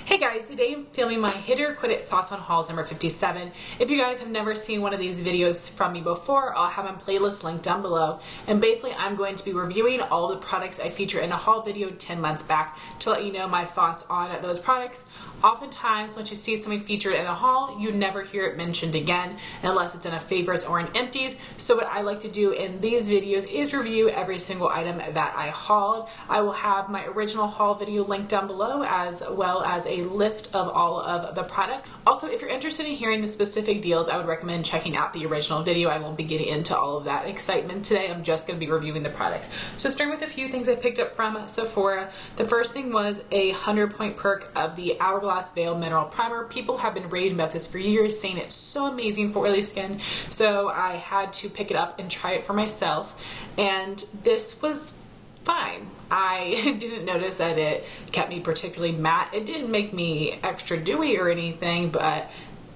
Hey guys, today I'm filming my Hit or Quit It Thoughts on Hauls number 57. If you guys have never seen one of these videos from me before, I'll have my playlist linked down below. And basically I'm going to be reviewing all the products I feature in a haul video 10 months back to let you know my thoughts on those products. Oftentimes, once you see something featured in a haul, you never hear it mentioned again unless it's in a favorites or an empties. So what I like to do in these videos is review every single item that I hauled. I will have my original haul video linked down below as well as a list of all of the product. Also, if you're interested in hearing the specific deals, I would recommend checking out the original video. I won't be getting into all of that excitement today. I'm just going to be reviewing the products. So starting with a few things I picked up from Sephora. The first thing was a 100-point perk of the Hourglass Veil Mineral Primer. People have been raving about this for years, saying it's so amazing for oily skin. So I had to pick it up and try it for myself. And this was fine. I didn't notice that it kept me particularly matte. It didn't make me extra dewy or anything, but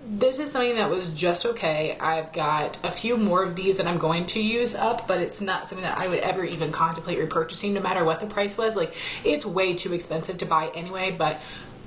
this is something that was just okay. I've got a few more of these that I'm going to use up, but it's not something that I would ever even contemplate repurchasing no matter what the price was. Like, it's way too expensive to buy anyway, but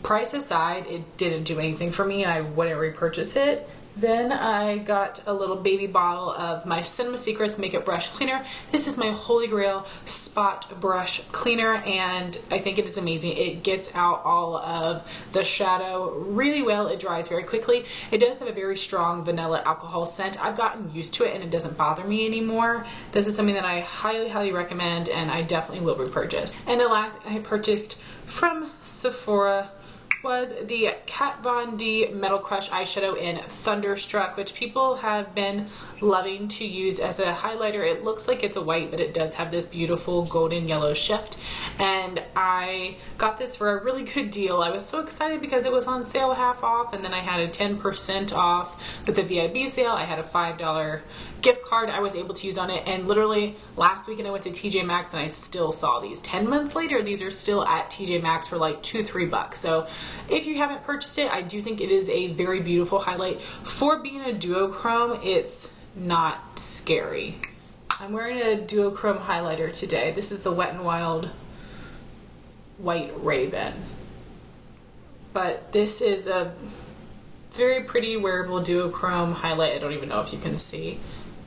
price aside, it didn't do anything for me and I wouldn't repurchase it. Then I got a little baby bottle of my Cinema Secrets Makeup Brush Cleaner. This is my holy grail spot brush cleaner and I think it is amazing. It gets out all of the shadow really well. It dries very quickly. It does have a very strong vanilla alcohol scent. I've gotten used to it and it doesn't bother me anymore. This is something that I highly recommend and I definitely will repurchase. And the last thing I purchased from Sephora was the Kat Von D Metal Crush eyeshadow in Thunderstruck, which people have been loving to use as a highlighter. It looks like it's a white, but it does have this beautiful golden yellow shift. And I got this for a really good deal. I was so excited because it was on sale half off, and then I had a 10% off with the VIB sale. I had a $5 gift card I was able to use on it, and literally last weekend I went to TJ Maxx and I still saw these. 10 months later, these are still at TJ Maxx for like $2-3 bucks. So if you haven't purchased it, I do think it is a very beautiful highlight. For being a duochrome, it's not scary. I'm wearing a duochrome highlighter today. This is the Wet n Wild White Raven. But this is a very pretty wearable duochrome highlight. I don't even know if you can see.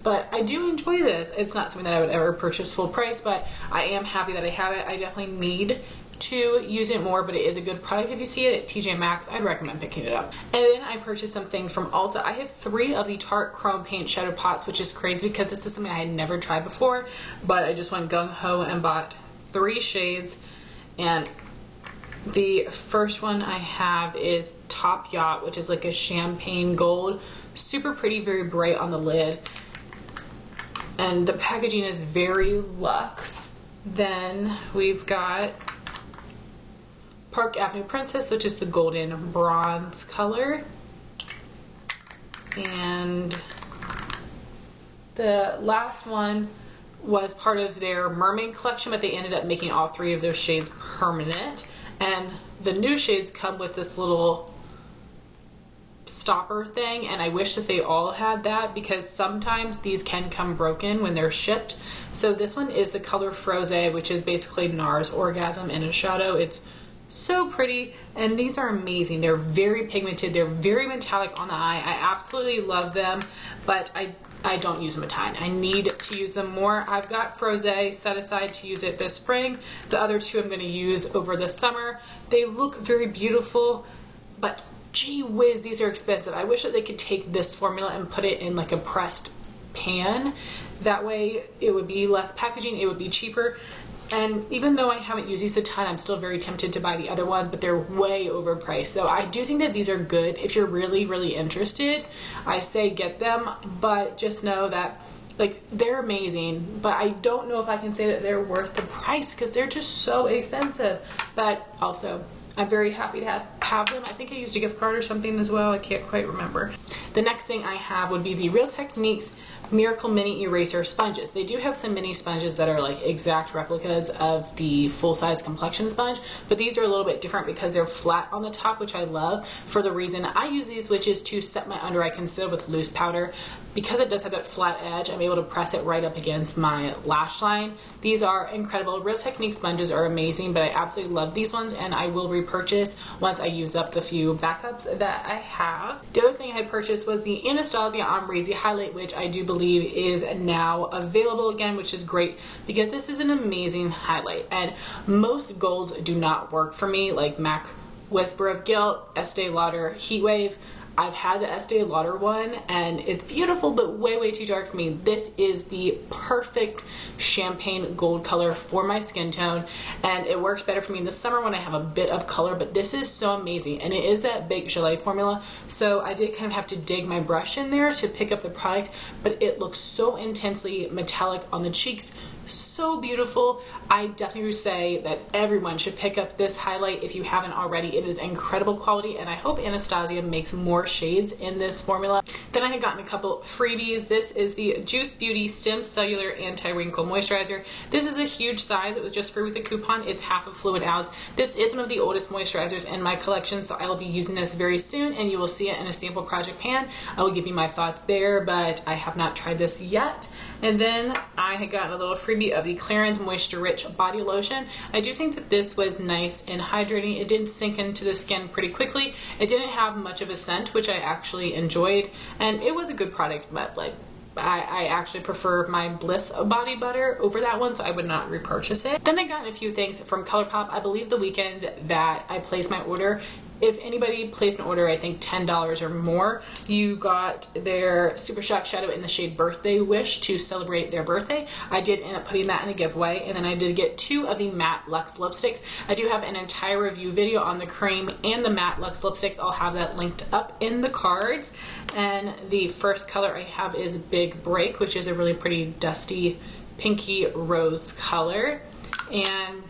But I do enjoy this. It's not something that I would ever purchase full price, but I am happy that I have it. I definitely need to use it more, but it is a good product. If you see it at TJ Maxx, I'd recommend picking it up. And then I purchased some things from Ulta. I have 3 of the Tarte Chrome Paint Shadow Pots, which is crazy because this is something I had never tried before, but I just went gung-ho and bought 3 shades. And the first one I have is Top Yacht, which is like a champagne gold. Super pretty, very bright on the lid. And the packaging is very luxe. Then we've got Park Avenue Princess, which is the golden bronze color. And the last one was part of their mermaid collection, but they ended up making all 3 of those shades permanent. And the new shades come with this little stopper thing, and I wish that they all had that because sometimes these can come broken when they're shipped. So this one is the color Froze, which is basically NARS Orgasm in a shadow. It's so pretty, and these are amazing. They're very pigmented, they're very metallic on the eye. I absolutely love them, but I don't use them a ton. I need to use them more. I've got Froze set aside to use it this spring. The other 2 I'm going to use over the summer. They look very beautiful, but gee whiz, these are expensive. I wish that they could take this formula and put it in like a pressed pan. That way it would be less packaging, it would be cheaper. And even though I haven't used these a ton, I'm still very tempted to buy the other ones, but they're way overpriced. So I do think that these are good. If you're really interested, I say get them, but just know that like they're amazing, but I don't know if I can say that they're worth the price because they're just so expensive. But also, I'm very happy to have them. I think I used a gift card or something as well. I can't quite remember. The next thing I have would be the Real Techniques Miracle Mini Eraser Sponges. They do have some mini sponges that are like exact replicas of the full-size complexion sponge, but these are a little bit different because they're flat on the top, which I love for the reason I use these, which is to set my under eye concealer with loose powder. Because it does have that flat edge, I'm able to press it right up against my lash line. These are incredible. Real Technique sponges are amazing, but I absolutely love these ones, and I will repurchase once I use up the few backups that I have. The other thing I had purchased was the Anastasia Amrezy highlight, which I do believe is now available again, which is great because this is an amazing highlight, and most golds do not work for me, like MAC Whisper of Guilt, Estee Lauder Heatwave. I've had the Estee Lauder one and it's beautiful, but way too dark for me. This is the perfect champagne gold color for my skin tone, and it works better for me in the summer when I have a bit of color, but this is so amazing, and it is that big gelée formula, so I did kind of have to dig my brush in there to pick up the product, but it looks so intensely metallic on the cheeks, so beautiful. I definitely would say that everyone should pick up this highlight if you haven't already. It is incredible quality, and I hope Anastasia makes more shades in this formula. Then I had gotten a couple freebies. This is the Juice Beauty Stem Cellular Anti-Wrinkle Moisturizer. This is a huge size. It was just free with a coupon. It's half a fluid ounce. This is one of the oldest moisturizers in my collection, so I will be using this very soon, and you will see it in a sample project pan. I will give you my thoughts there, but I have not tried this yet. And then I had gotten a little freebie of the Clarins Moisture Rich Body Lotion. I do think that this was nice and hydrating. It did sink into the skin pretty quickly. It didn't have much of a scent, which I actually enjoyed, and it was a good product, but like I actually prefer my Bliss body butter over that one, so I would not repurchase it. Then I got a few things from ColourPop. I believe the weekend that I placed my order, if anybody placed an order, I think $10 or more, you got their Super Shock Shadow in the shade Birthday Wish to celebrate their birthday. I did end up putting that in a giveaway, and then I did get 2 of the matte Luxe lipsticks. I do have an entire review video on the cream and the matte Luxe lipsticks. I'll have that linked up in the cards. And the first color I have is Big Break, which is a really pretty dusty pinky rose color. And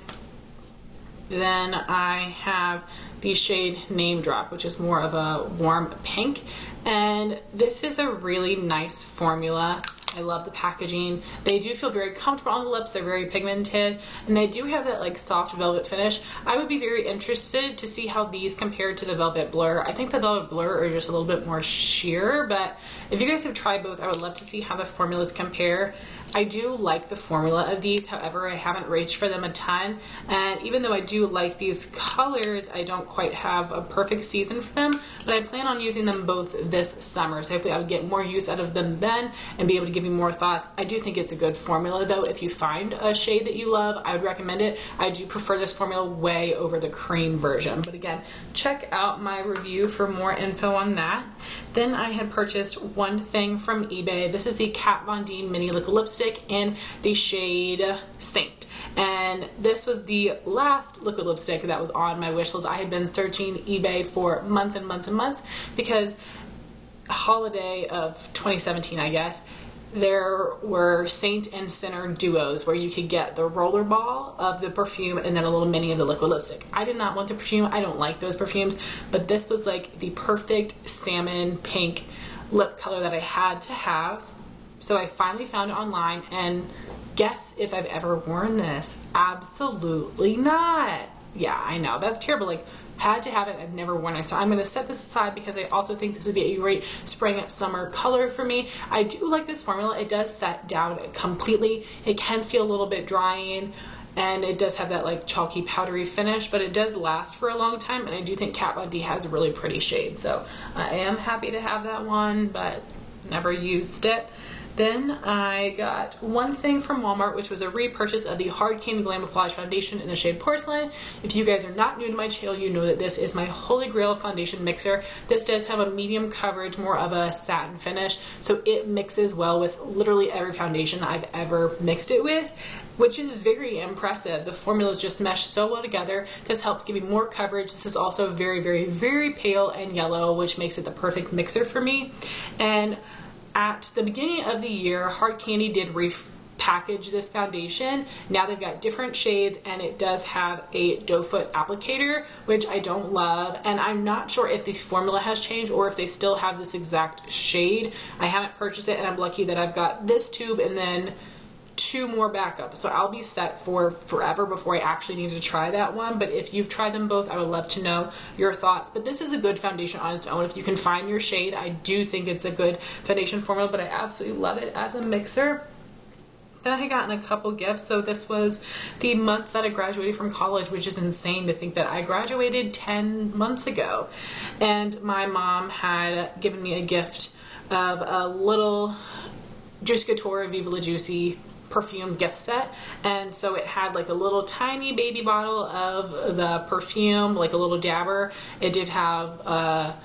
then I have the shade Name Drop, which is more of a warm pink, and this is a really nice formula. I love the packaging. They do feel very comfortable on the lips. They're very pigmented, and they do have that like soft velvet finish. I would be very interested to see how these compare to the Velvet Blur. I think the Velvet Blur are just a little bit more sheer, but if you guys have tried both, I would love to see how the formulas compare. I do like the formula of these, however, I haven't reached for them a ton, and even though I do like these colors, I don't quite have a perfect season for them, but I plan on using them both this summer, so hopefully I would get more use out of them then and be able to give you more thoughts. I do think it's a good formula though. If you find a shade that you love, I would recommend it. I do prefer this formula way over the cream version, but again, check out my review for more info on that. Then I had purchased one thing from eBay. This is the Kat Von D Mini Liquid Lipstick in the shade Saint, and this was the last liquid lipstick that was on my wish list. I had been searching eBay for months and months and months because holiday of 2017, I guess, there were Saint and Sinner duos where you could get the roller ball of the perfume and then a little mini of the liquid lipstick. I did not want the perfume. I don't like those perfumes, but this was like the perfect salmon pink lip color that I had to have. So I finally found it online, and guess if I've ever worn this? Absolutely not. Yeah, I know, that's terrible. Like, had to have it, I've never worn it. So I'm going to set this aside because I also think this would be a great spring summer color for me. I do like this formula. It does set down completely. It can feel a little bit drying, and it does have that like chalky powdery finish, but it does last for a long time, and I do think Kat Von D has a really pretty shade. So I am happy to have that one, but never used it. Then I got one thing from Walmart, which was a repurchase of the Hard Candy Glamoflague foundation in the shade Porcelain. If you guys are not new to my channel, you know that this is my holy grail foundation mixer. This does have a medium coverage, more of a satin finish, so it mixes well with literally every foundation I've ever mixed it with, which is very impressive. The formulas just mesh so well together. This helps give me more coverage. This is also very pale and yellow, which makes it the perfect mixer for me. And at the beginning of the year, Hard Candy did package this foundation. Now they've got different shades, and it does have a doe foot applicator, which I don't love, and I'm not sure if the formula has changed or if they still have this exact shade. I haven't purchased it, and I'm lucky that I've got this tube and then 2 more backup, so I'll be set for forever before I actually need to try that one. But if you've tried them both, I would love to know your thoughts. But this is a good foundation on its own. If you can find your shade, I do think it's a good foundation formula, but I absolutely love it as a mixer. Then I had gotten a couple gifts. So this was the month that I graduated from college, which is insane to think that I graduated 10 months ago. And my mom had given me a gift of a little Juicy Couture Viva La Juicy perfume gift set, and so it had like a little tiny baby bottle of the perfume, like a little dabber. It did have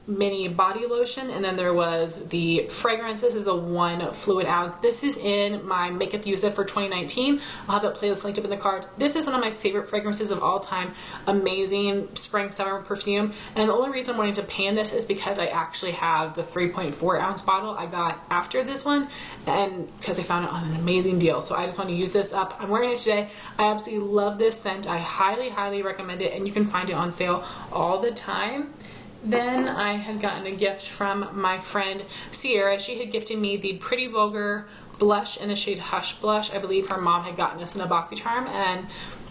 mini body lotion, and then there was the fragrance. This is a 1 fluid ounce. This is in my makeup use it for 2019. I'll have that playlist linked up in the cards. This is one of my favorite fragrances of all time. Amazing spring summer perfume, and the only reason I'm wanting to pan this is because I actually have the 3.4 ounce bottle I got after this one, and because I found it on an amazing deal, so I just want to use this up. I'm wearing it today. I absolutely love this scent. I highly recommend it, and you can find it on sale all the time. Then I had gotten a gift from my friend Sierra. She had gifted me the Pretty Vulgar blush in the shade Hush Blush. I believe her mom had gotten us in a BoxyCharm and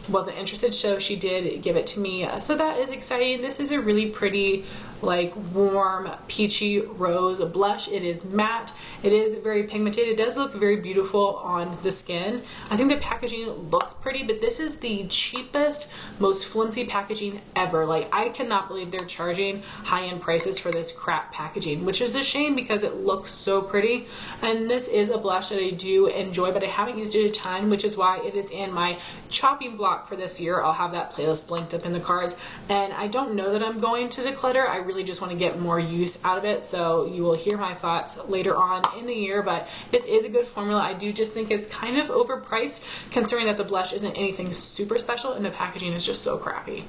wasn't interested, so she did give it to me. So that is exciting. This is a really pretty, like, warm peachy rose blush. It is matte. It is very pigmented. It does look very beautiful on the skin. I think the packaging looks pretty, but this is the cheapest, most flimsy packaging ever. Like, I cannot believe they're charging high-end prices for this crap packaging, which is a shame because it looks so pretty. And this is a blush that I do enjoy, but I haven't used it a ton, which is why it is in my chopping block for this year. I'll have that playlist linked up in the cards, and I don't know that I'm going to declutter. I really just want to get more use out of it, so you will hear my thoughts later on in the year. But this is a good formula. I do just think it's kind of overpriced considering that the blush isn't anything super special and the packaging is just so crappy.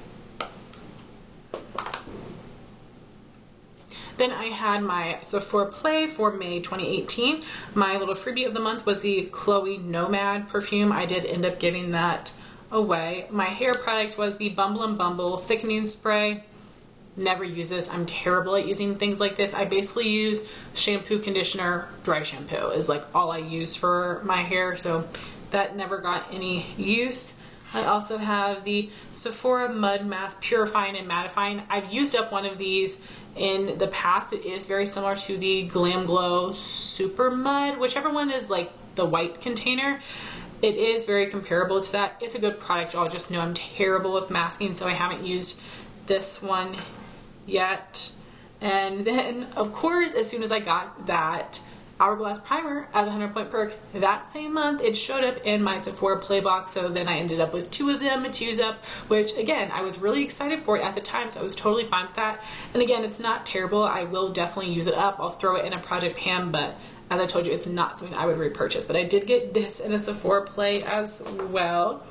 Then I had my Sephora Play for May 2018. My little freebie of the month was the Chloe Nomade perfume. I did end up giving that away. My hair product was the Bumble thickening spray. Never use this. I'm terrible at using things like this. I basically use shampoo, conditioner, dry shampoo is like all I use for my hair, so that never got any use. I also have the Sephora Mud Mask Purifying and Mattifying. I've used up one of these in the past. It is very similar to the Glam Glow Super Mud, whichever one is like the white container. It is very comparable to that. It's a good product. I'll just know I'm terrible with masking, so I haven't used this one yet. And then, of course, as soon as I got that Hourglass primer as a 100-point perk that same month, it showed up in my Sephora Play box, so then I ended up with 2 of them to use up, which again, I was really excited for it at the time, so I was totally fine with that. And again, it's not terrible. I will definitely use it up. I'll throw it in a project pan, but as I told you, it's not something I would repurchase. But I did get this in a Sephora Play as well.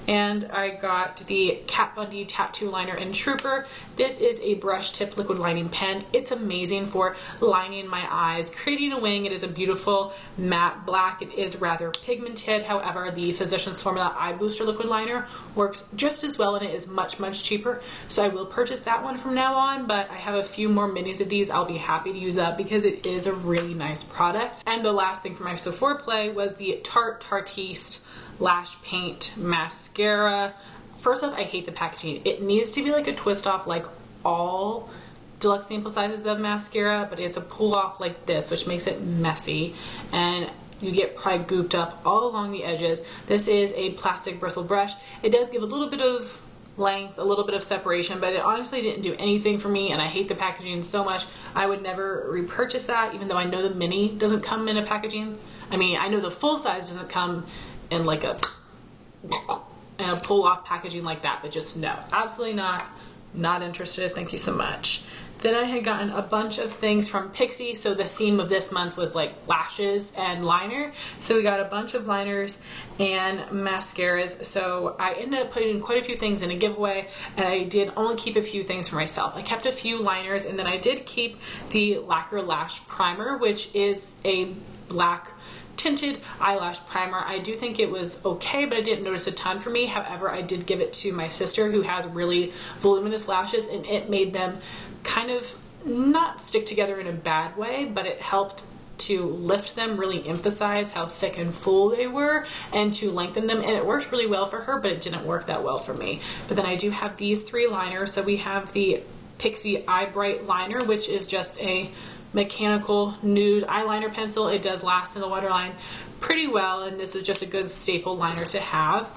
And I got the Kat Von D Tattoo Liner in Trooper. This is a brush tip liquid lining pen. It's amazing for lining my eyes, creating a wing. It is a beautiful matte black. It is rather pigmented. However, the Physicians Formula Eye Booster liquid liner works just as well, and it is much cheaper. So I will purchase that one from now on, but I have a few more minis of these I'll be happy to use up because it is a really nice product. And the last thing for my Sephora Play was the Tartiste Lash Paint Mascara. First off, I hate the packaging. It needs to be like a twist off like all deluxe sample sizes of mascara, but it's a pull off like this, which makes it messy, and you get probably gooped up all along the edges. This is a plastic bristle brush. It does give a little bit of length, a little bit of separation, but it honestly didn't do anything for me, and I hate the packaging so much. I would never repurchase that, even though I know the mini doesn't come in a packaging. I mean, I know the full size doesn't come in like a pull off packaging like that, but just no, absolutely not interested. Thank you so much. Then I had gotten a bunch of things from Pixi. So the theme of this month was like lashes and liner. So we got a bunch of liners and mascaras. So I ended up putting quite a few things in a giveaway, and I did only keep a few things for myself. I kept a few liners, and then I did keep the Lacquer Lash Primer, which is a black tinted eyelash primer. I do think it was okay, but I didn't notice a ton for me. However, I did give it to my sister who has really voluminous lashes, and it made them kind of not stick together in a bad way, but it helped to lift them, really emphasize how thick and full they were, and to lengthen them, and it worked really well for her, but it didn't work that well for me. But then I do have these 3 liners. So we have the Pixi Eye Bright liner, which is just a mechanical nude eyeliner pencil. It does last in the waterline pretty well, and this is just a good staple liner to have.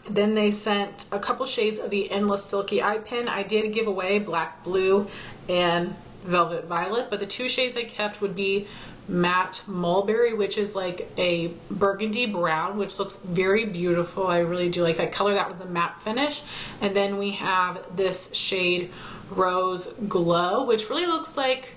Then they sent a couple shades of the Endless Silky Eye Pen. I did give away Black Blue and Velvet Violet, but the 2 shades I kept would be Matte Mulberry, which is like a burgundy brown, which looks very beautiful. I really do like that color. That one's a matte finish. And then we have this shade Rose Glow, which really looks like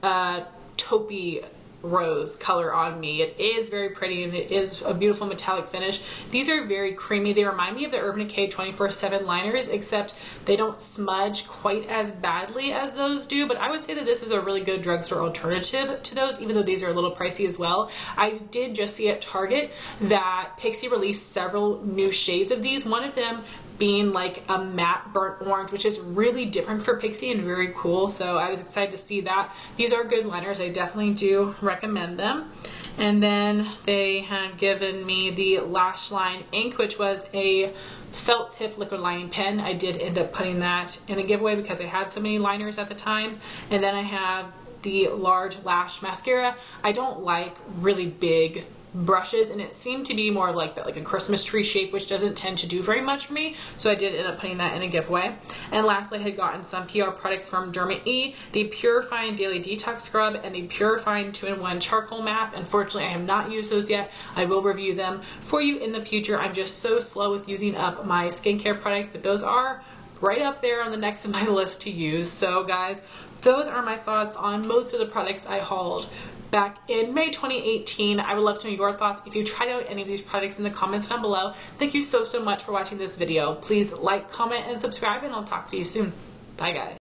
taupey rose color on me. It is very pretty, and it is a beautiful metallic finish. These are very creamy. They remind me of the Urban Decay 24/7 liners, except they don't smudge quite as badly as those do, but I would say that this is a really good drugstore alternative to those, even though these are a little pricey as well. I did just see at Target that Pixi released several new shades of these, one of them being like a matte burnt orange, which is really different for Pixi and very cool. So I was excited to see that. These are good liners. I definitely do recommend them. And then they had given me the Lash Line ink, which was a felt tip liquid lining pen. I did end up putting that in a giveaway because I had so many liners at the time. And then I have the large lash mascara. I don't like really big brushes, and it seemed to be more like that, like a Christmas tree shape, which doesn't tend to do very much for me, so I did end up putting that in a giveaway. And lastly, I had gotten some PR products from Derma E, the Purifying Daily Detox Scrub and the Purifying 2-in-1 Charcoal Mask. Unfortunately, I have not used those yet. I will review them for you in the future. I'm just so slow with using up my skincare products, but those are right up there on the next of my list to use. So guys, those are my thoughts on most of the products I hauled back in May 2018. I would love to know your thoughts if you tried out any of these products in the comments down below. Thank you so much for watching this video. Please like, comment, and subscribe, and I'll talk to you soon. Bye guys.